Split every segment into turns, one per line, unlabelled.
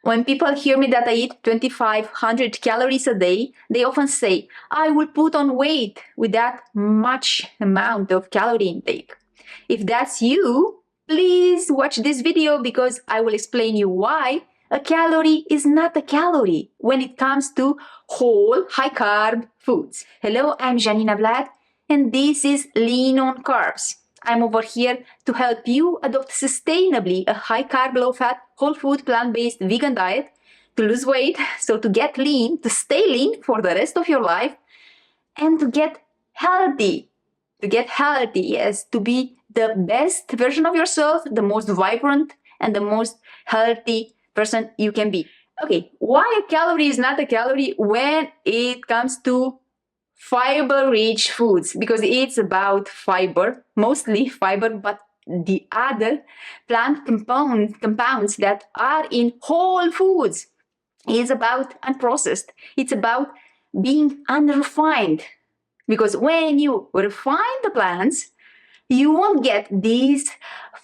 When people hear me that I eat 2,500 calories a day, they often say, I will put on weight with that much amount of calorie intake. If that's you, please watch this video because I will explain you why a calorie is not a calorie when it comes to whole high-carb foods. Hello, I'm Jeanina Vlad, and this is Lean on Carbs. I'm over here to help you adopt sustainably a high-carb, low-fat, whole-food, plant-based vegan diet to lose weight, so to get lean, to stay lean for the rest of your life, and to get healthy. Yes, to be the best version of yourself, the most vibrant and the most healthy person you can be. Okay, why a calorie is not a calorie when it comes to fiber-rich foods? Because it's about fiber, mostly fiber, but the other plant compounds that are in whole foods is about unprocessed. It's about being unrefined. Because when you refine the plants, you won't get these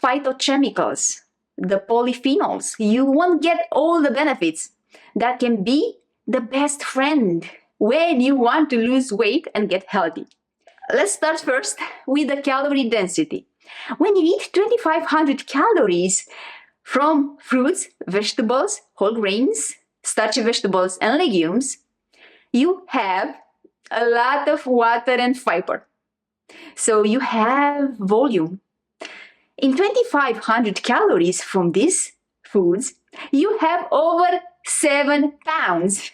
phytochemicals, the polyphenols. You won't get all the benefits that can be the best friend when you want to lose weight and get healthy. Let's start first with the calorie density. When you eat 2,500 calories from fruits, vegetables, whole grains, starchy vegetables, and legumes, you have a lot of water and fiber. So you have volume. In 2,500 calories from these foods, you have over 7 pounds.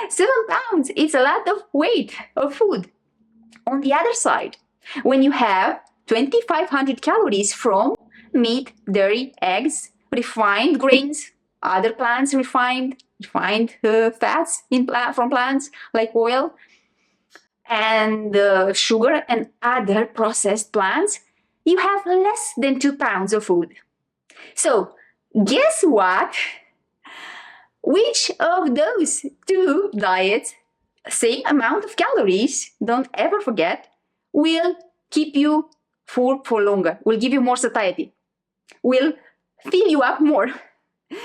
7 pounds is a lot of weight of food. On the other side, when you have 2,500 calories from meat, dairy, eggs, refined grains, other plants refined fats from plants like oil, and sugar and other processed plants, you have less than 2 pounds of food. So guess what? Which of those two diets, same amount of calories, don't ever forget, will keep you full for longer, will give you more satiety, will fill you up more?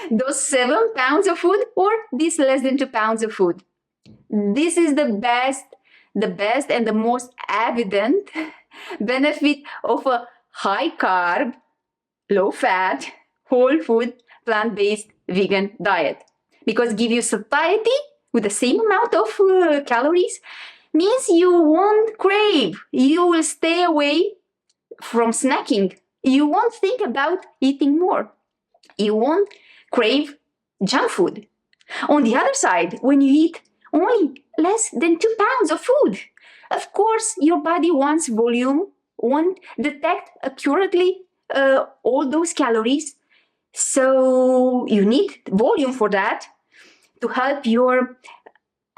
Those 7 pounds of food or this less than 2 pounds of food? This is the best and the most evident benefit of a high-carb, low-fat, whole-food, plant-based vegan diet. Because give you satiety with the same amount of calories means you won't crave. You will stay away from snacking. You won't think about eating more. You won't crave junk food. On the other side, when you eat only less than 2 pounds of food, of course, your body wants volume, won't detect accurately all those calories. So you need volume for that to help your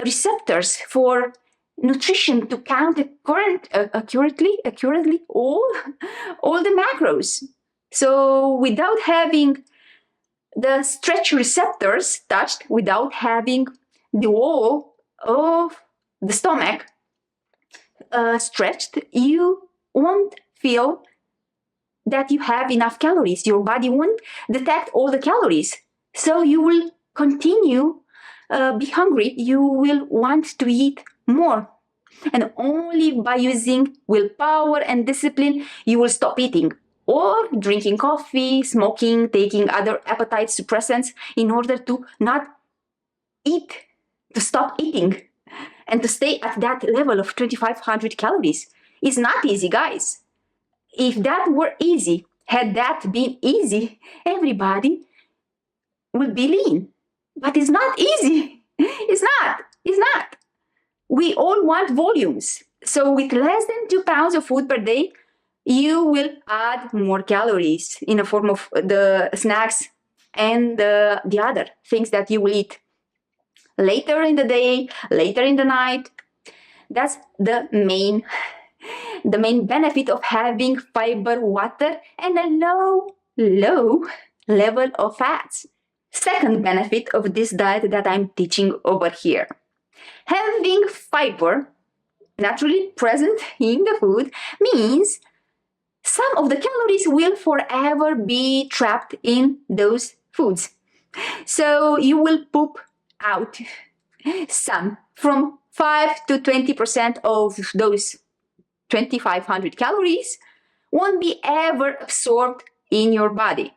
receptors for nutrition to count accurately all the macros. So without having the stretch receptors touched, without having the wall of the stomach stretched, you won't feel that you have enough calories. Your body won't detect all the calories. So you will continue be hungry. You will want to eat more. And only by using willpower and discipline, you will stop eating, or drinking coffee, smoking, taking other appetite suppressants in order to not eat, to stop eating, and to stay at that level of 2,500 calories. It's not easy, guys. If that were easy, had that been easy, everybody would be lean. But it's not easy. It's not. We all want volumes. So with less than 2 pounds of food per day, you will add more calories in the form of the snacks and the other things that you will eat later in the day, later in the night. That's the main benefit of having fiber, water, and a low level of fats. Second benefit of this diet that I'm teaching over here. Having fiber naturally present in the food means some of the calories will forever be trapped in those foods. So you will poop out some from 5 to 20% of those 2,500 calories won't be ever absorbed in your body.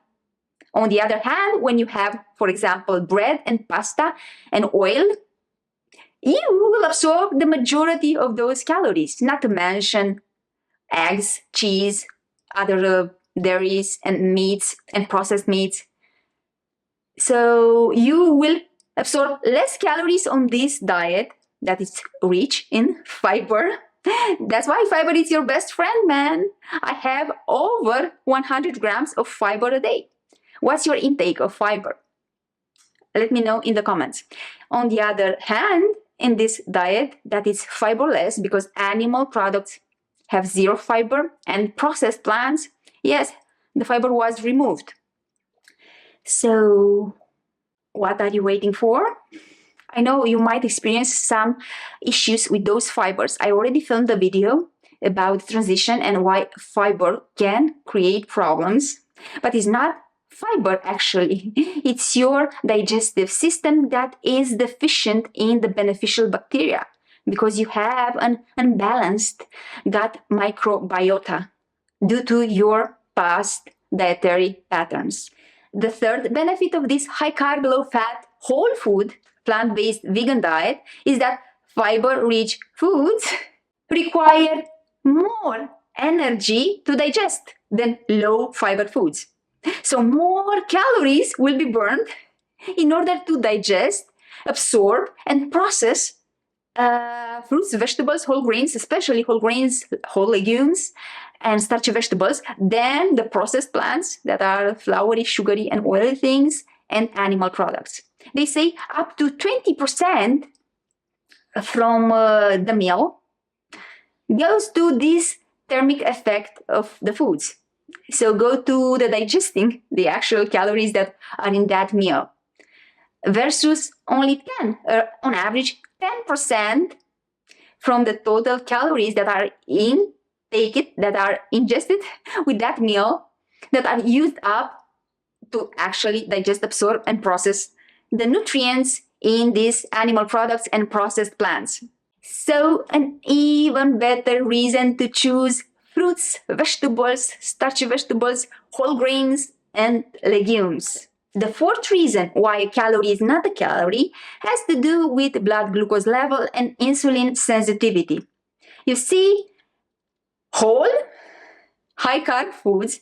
On the other hand, when you have, for example, bread and pasta and oil, you will absorb the majority of those calories, not to mention eggs, cheese, other dairies and meats and processed meats. So you will absorb less calories on this diet that is rich in fiber. That's why fiber is your best friend, man. I have over 100 grams of fiber a day. What's your intake of fiber? Let me know in the comments. On the other hand, in this diet that is fiberless because animal products have zero fiber and processed plants, yes, the fiber was removed. So what are you waiting for? I know you might experience some issues with those fibers. I already filmed a video about transition and why fiber can create problems, but it's not fiber actually. It's your digestive system that is deficient in the beneficial bacteria because you have an unbalanced gut microbiota due to your past dietary patterns. The third benefit of this high-carb, low-fat, whole food, plant-based vegan diet is that fiber-rich foods require more energy to digest than low-fiber foods. So more calories will be burned in order to digest, absorb, and process fruits, vegetables, whole grains, especially whole grains, whole legumes, and starchy vegetables, than the processed plants that are floury, sugary, and oily things, and animal products. They say up to 20% from the meal goes to this thermic effect of the foods. So go to the digesting the actual calories that are in that meal versus only 10, on average 10% from the total calories that are that are ingested with that meal that are used up to actually digest, absorb, and process the nutrients in these animal products and processed plants. So an even better reason to choose fruits, vegetables, starchy vegetables, whole grains, and legumes. The fourth reason why a calorie is not a calorie has to do with blood glucose level and insulin sensitivity. You see, whole, high-carb foods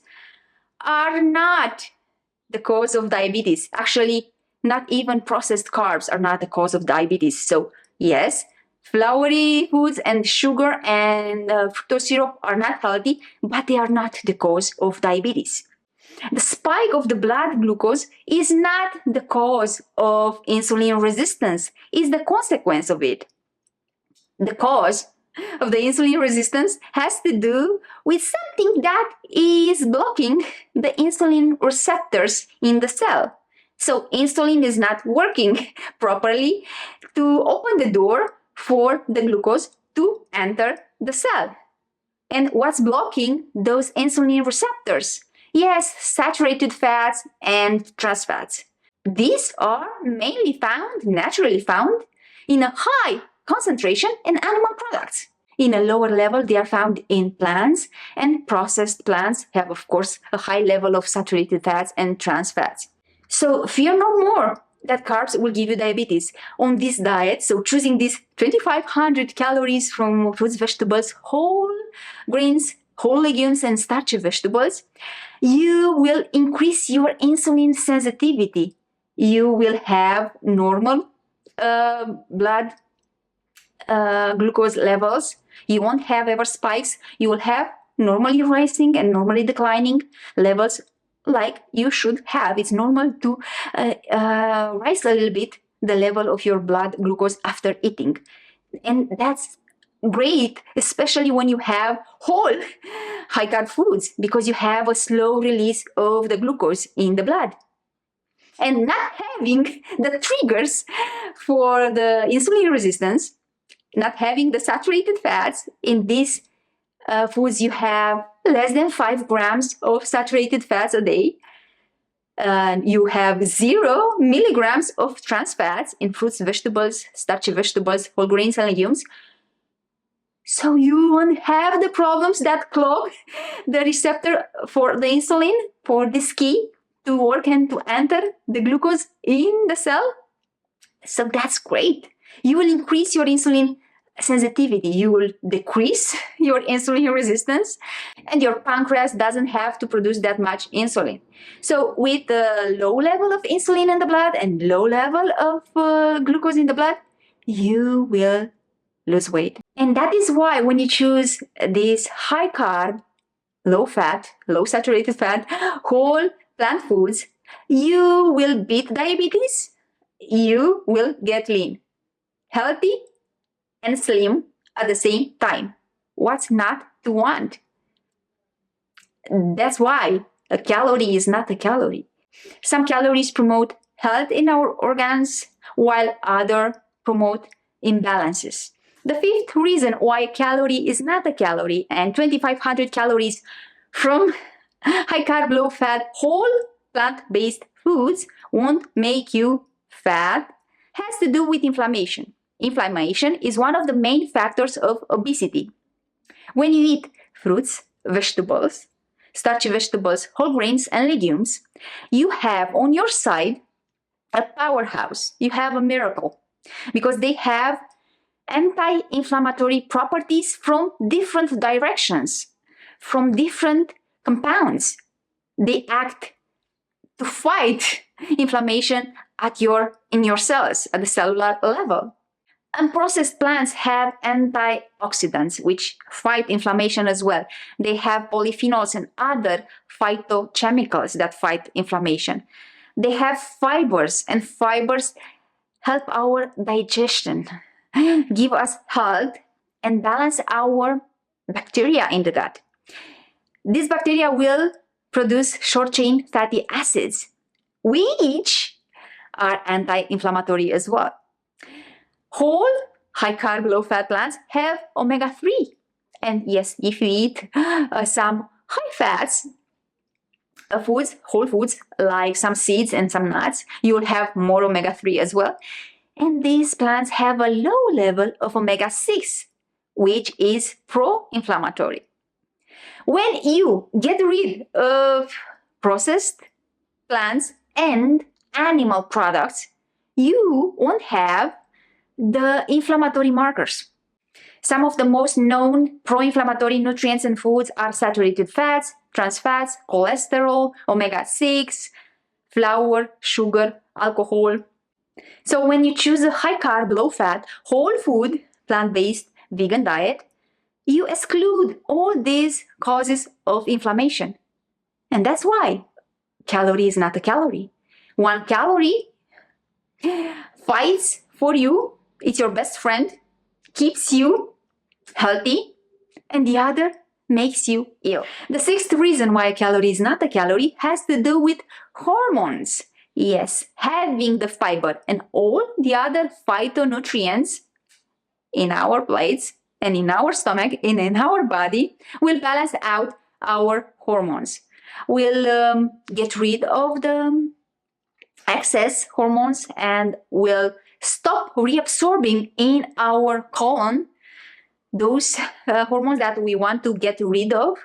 are not the cause of diabetes. Actually, not even processed carbs are not the cause of diabetes. So yes, floury foods and sugar and fructose syrup are not healthy, but they are not the cause of diabetes. The spike of the blood glucose is not the cause of insulin resistance, it's the consequence of it. The cause of the insulin resistance has to do with something that is blocking the insulin receptors in the cell. So insulin is not working properly to open the door for the glucose to enter the cell. And what's blocking those insulin receptors? Yes, saturated fats and trans fats. These are mainly found, naturally found, in a high concentration in animal products. In a lower level, they are found in plants, and processed plants have, of course, a high level of saturated fats and trans fats. So fear no more that carbs will give you diabetes. On this diet, so choosing these 2,500 calories from fruits, vegetables, whole grains, whole legumes, and starchy vegetables, you will increase your insulin sensitivity. You will have normal blood glucose levels. You won't have ever spikes. You will have normally rising and normally declining levels like you should have. It's normal to rise a little bit the level of your blood glucose after eating. And that's great, especially when you have whole high-carb foods, because you have a slow release of the glucose in the blood. And not having the triggers for the insulin resistance, not having the saturated fats in these foods, you have less than 5 grams of saturated fats a day. You have 0 milligrams of trans fats in fruits, vegetables, starchy vegetables, whole grains, and legumes. So you won't have the problems that clog the receptor for the insulin, for this key to work and to enter the glucose in the cell. So that's great. You will increase your insulin sensitivity. You will decrease your insulin resistance, and your pancreas doesn't have to produce that much insulin. So with the low level of insulin in the blood and low level of glucose in the blood, you will lose weight. And that is why when you choose these high carb, low fat, low saturated fat, whole plant foods, you will beat diabetes, you will get lean, healthy, and slim at the same time. What's not to want? That's why a calorie is not a calorie. Some calories promote health in our organs, while others promote imbalances. The fifth reason why a calorie is not a calorie and 2,500 calories from high carb, low fat, whole plant-based foods won't make you fat has to do with inflammation. Inflammation is one of the main factors of obesity. When you eat fruits, vegetables, starchy vegetables, whole grains, and legumes, you have on your side a powerhouse. You have a miracle because they have anti-inflammatory properties from different directions, from different compounds. They act to fight inflammation in your cells at the cellular level. Unprocessed plants have antioxidants which fight inflammation as well. They have polyphenols and other phytochemicals that fight inflammation. They have fibers, and fibers help our digestion, give us health, and balance our bacteria in the gut. These bacteria will produce short-chain fatty acids, which are anti-inflammatory as well. Whole, high-carb, low-fat plants have omega-3. And yes, if you eat some high-fats foods, whole foods, like some seeds and some nuts, you will have more omega-3 as well. And these plants have a low level of omega-6, which is pro-inflammatory. When you get rid of processed plants and animal products, you won't have the inflammatory markers. Some of the most known pro-inflammatory nutrients and foods are saturated fats, trans fats, cholesterol, omega-6, flour, sugar, alcohol. So when you choose a high-carb, low-fat, whole food, plant-based, vegan diet, you exclude all these causes of inflammation. And that's why calorie is not a calorie. One calorie fights for you, it's your best friend, keeps you healthy, and the other makes you ill. The sixth reason why a calorie is not a calorie has to do with hormones. Yes, having the fiber and all the other phytonutrients in our plates and in our stomach and in our body will balance out our hormones. We'll get rid of the excess hormones and will stop reabsorbing in our colon those hormones that we want to get rid of.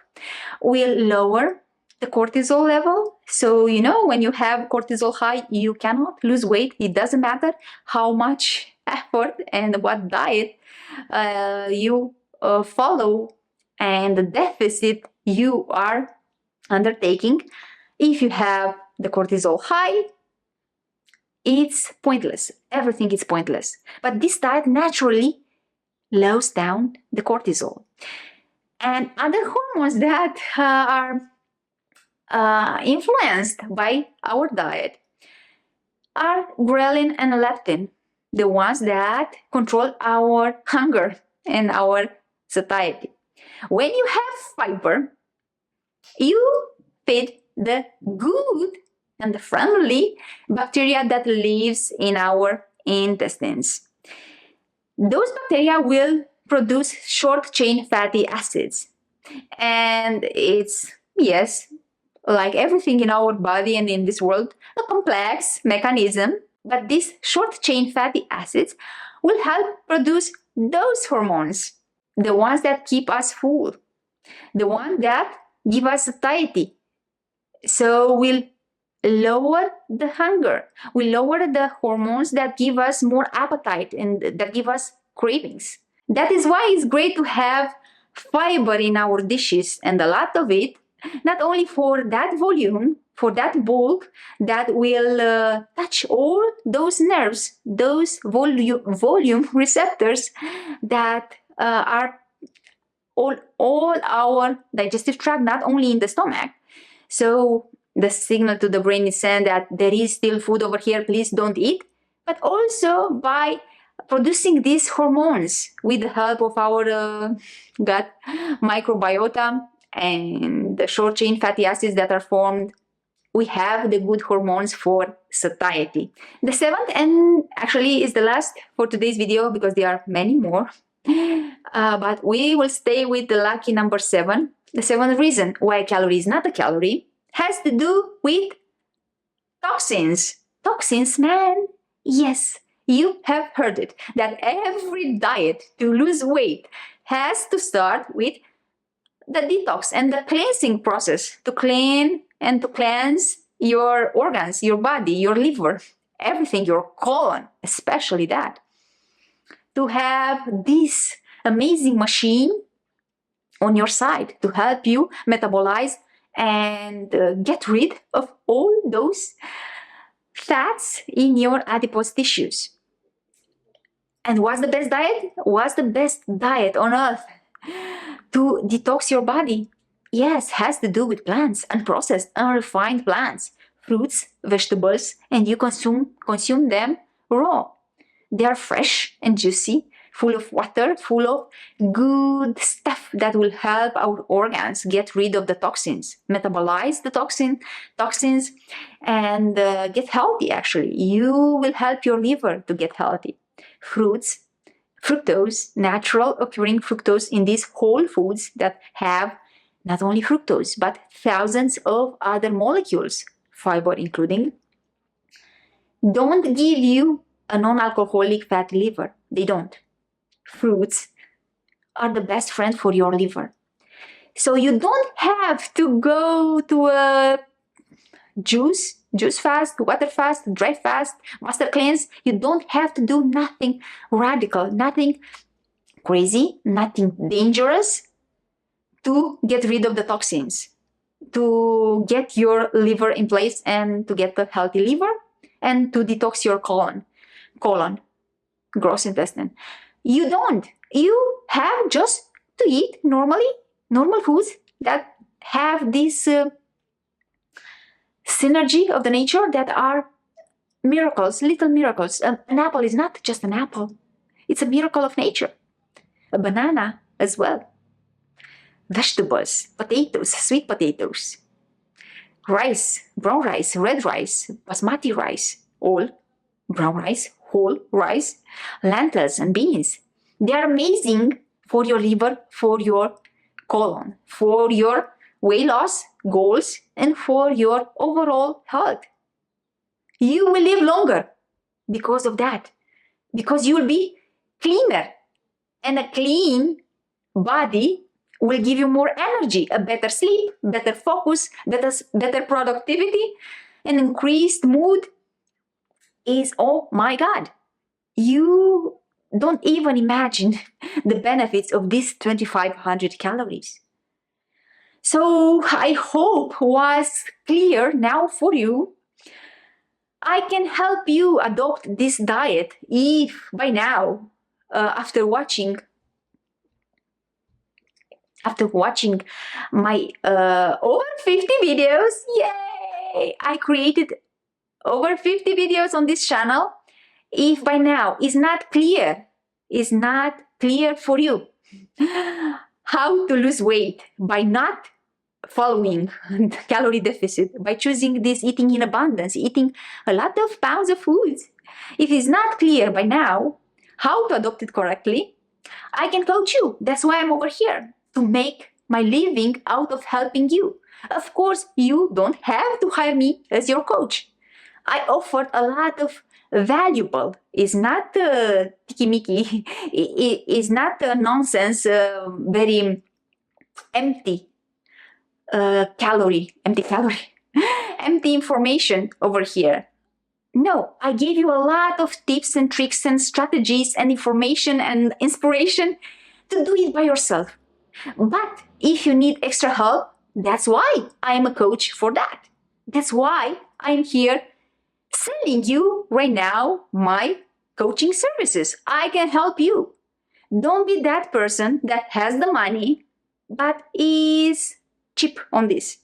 Will lower the cortisol level. So, when you have cortisol high, you cannot lose weight. It doesn't matter how much effort and what diet you follow and the deficit you are undertaking. If you have the cortisol high, it's pointless. Everything is pointless. But this diet naturally lowers down the cortisol. And other hormones that are influenced by our diet are ghrelin and leptin, the ones that control our hunger and our satiety. When you have fiber, you feed the good and the friendly bacteria that lives in our intestines. Those bacteria will produce short-chain fatty acids. And it's, yes, like everything in our body and in this world, a complex mechanism, but these short-chain fatty acids will help produce those hormones, the ones that keep us full, the ones that give us satiety. So we'll lower the hunger, we lower the hormones that give us more appetite and that give us cravings. That is why it's great to have fiber in our dishes, and a lot of it, not only for that volume, for that bulk that will touch all those nerves, those volume receptors that are all our digestive tract, not only in the stomach. So the signal to the brain is saying that there is still food over here, please don't eat. But also by producing these hormones with the help of our gut microbiota and the short chain fatty acids that are formed, we have the good hormones for satiety. The seventh, and actually is the last for today's video because there are many more, but we will stay with the lucky number 7. The seventh reason why a calorie is not a calorie has to do with toxins. Toxins, man. Yes, you have heard it, that every diet to lose weight has to start with the detox and the cleansing process to clean and to cleanse your organs, your body, your liver, everything, your colon, especially that. To have this amazing machine on your side to help you metabolize and get rid of all those fats in your adipose tissues. And what's the best diet? What's the best diet on earth to detox your body? Yes, has to do with plants, unprocessed, unrefined plants, fruits, vegetables, and you consume them raw. They are fresh and juicy, full of water, full of good stuff that will help our organs get rid of the toxins, metabolize the toxins, and get healthy, actually. You will help your liver to get healthy. Fruits, fructose, natural occurring fructose in these whole foods that have not only fructose, but thousands of other molecules, fiber including, don't give you a non-alcoholic fatty liver. They don't. Fruits are the best friend for your liver. So you don't have to go to a juice fast, water fast, dry fast, master cleanse. You don't have to do nothing radical, nothing crazy, nothing dangerous to get rid of the toxins, to get your liver in place and to get a healthy liver and to detox your colon, gross intestine. You don't. You have just to eat normal foods that have this synergy of the nature that are miracles, little miracles. An apple is not just an apple. It's a miracle of nature. A banana as well. Vegetables, potatoes, sweet potatoes, rice, brown rice, red rice, basmati rice, all brown rice, whole rice, lentils and beans. They are amazing for your liver, for your colon, for your weight loss goals, and for your overall health. You will live longer because of that, because you will be cleaner, and a clean body will give you more energy, a better sleep, better focus, better productivity, and increased mood is, oh my God. You don't even imagine the benefits of these 2,500 calories. So I hope was clear now for you. I can help you adopt this diet if by now, after watching my over 50 videos, yay! I created over 50 videos on this channel. If by now is not clear for you how to lose weight by not following the calorie deficit, by choosing this eating in abundance, eating a lot of pounds of foods, if it's not clear by now how to adopt it correctly, I can coach you. That's why I'm over here, to make my living out of helping you, Of course, you don't have to hire me as your coach. I offered a lot of valuable, it's not tiki-miki, it's not nonsense, very empty empty calorie, empty information over here. No, I gave you a lot of tips and tricks and strategies and information and inspiration to do it by yourself. But if you need extra help, that's why I'm a coach for that. That's why I'm here selling you right now my coaching services. I can help you. Don't be that person that has the money but is cheap on this.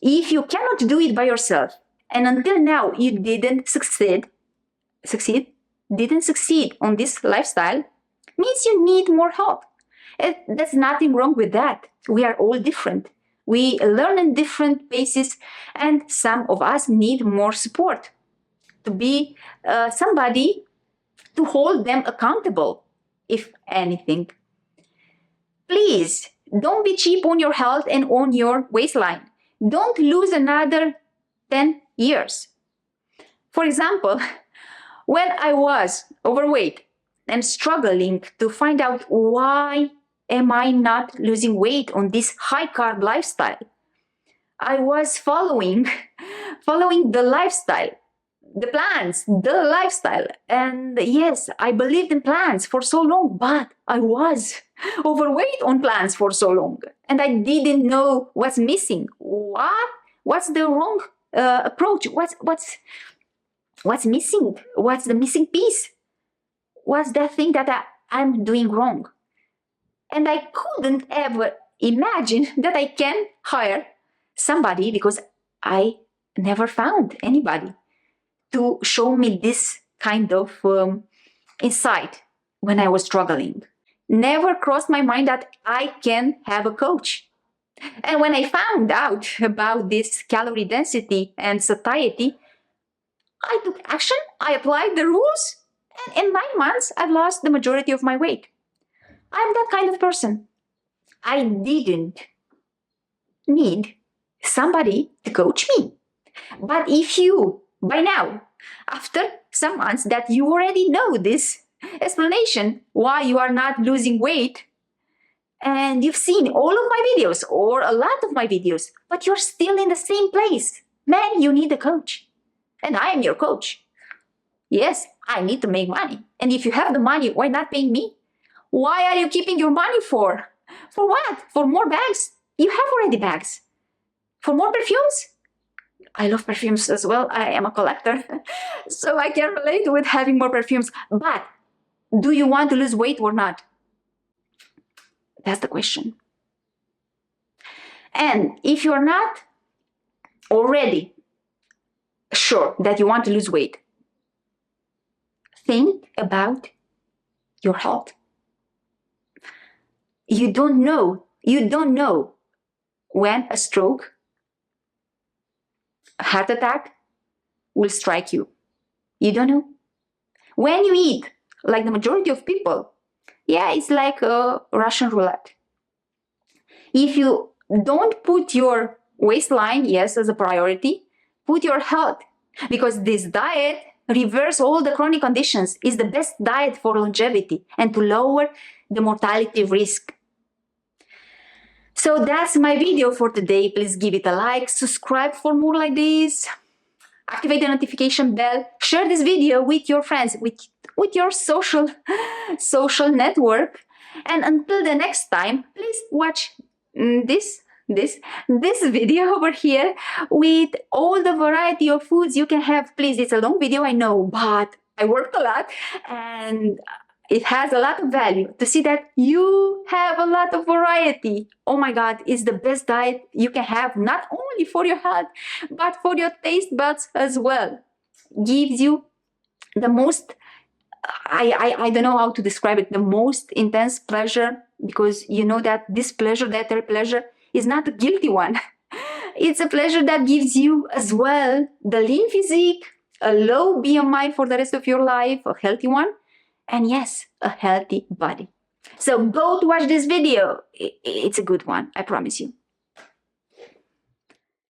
If you cannot do it by yourself, and until now you didn't succeed on this lifestyle, means you need more help. There's nothing wrong with that. We are all different. We learn in different paces, and some of us need more support to be somebody to hold them accountable, if anything. Please, don't be cheap on your health and on your waistline. Don't lose another 10 years. For example, when I was overweight and struggling to find out why am I not losing weight on this high-carb lifestyle, I was following the lifestyle, the plans, the lifestyle. And yes, I believed in plans for so long, but I was overweight on plans for so long. And I didn't know what's missing. What's the wrong approach? What's missing? What's the missing piece? What's that thing that I'm doing wrong? And I couldn't ever imagine that I can hire somebody, because I never found anybody to show me this kind of insight when I was struggling. Never crossed my mind that I can have a coach. And when I found out about this calorie density and satiety, I took action, I applied the rules, and in 9 months, I've lost the majority of my weight. I'm that kind of person. I didn't need somebody to coach me. But if you, by now, after some months that you already know this explanation why you are not losing weight, and you've seen all of my videos or a lot of my videos, but you're still in the same place, man, you need a coach. And I am your coach. Yes, I need to make money. And if you have the money, why not paying me? Why are you keeping your money for? For what? For more bags? You have already bags. For more perfumes? I love perfumes as well. I am a collector. So I can relate with having more perfumes. But do you want to lose weight or not? That's the question. And if you're not already sure that you want to lose weight, think about your health. You don't know when a stroke, a heart attack will strike you. You don't know. When you eat, like the majority of people, yeah, it's like a Russian roulette. If you don't put your waistline, yes, as a priority, put your health, because this diet reverse all the chronic conditions, is the best diet for longevity and to lower the mortality risk. So that's my video for today. Please give it a like, subscribe for more like this, activate the notification bell, share this video with your friends, with your social network. And until the next time, please watch this video over here with all the variety of foods you can have. Please, it's a long video, I know, but I worked a lot and it has a lot of value to see that you have a lot of variety. Oh my God, it's the best diet you can have, not only for your health, but for your taste buds as well. Gives you the most, I don't know how to describe it, the most intense pleasure, because you know that this pleasure, dietary pleasure, is not a guilty one. It's a pleasure that gives you as well the lean physique, a low BMI for the rest of your life, a healthy one, and yes, a healthy body. So go to watch this video. It's a good one, I promise you.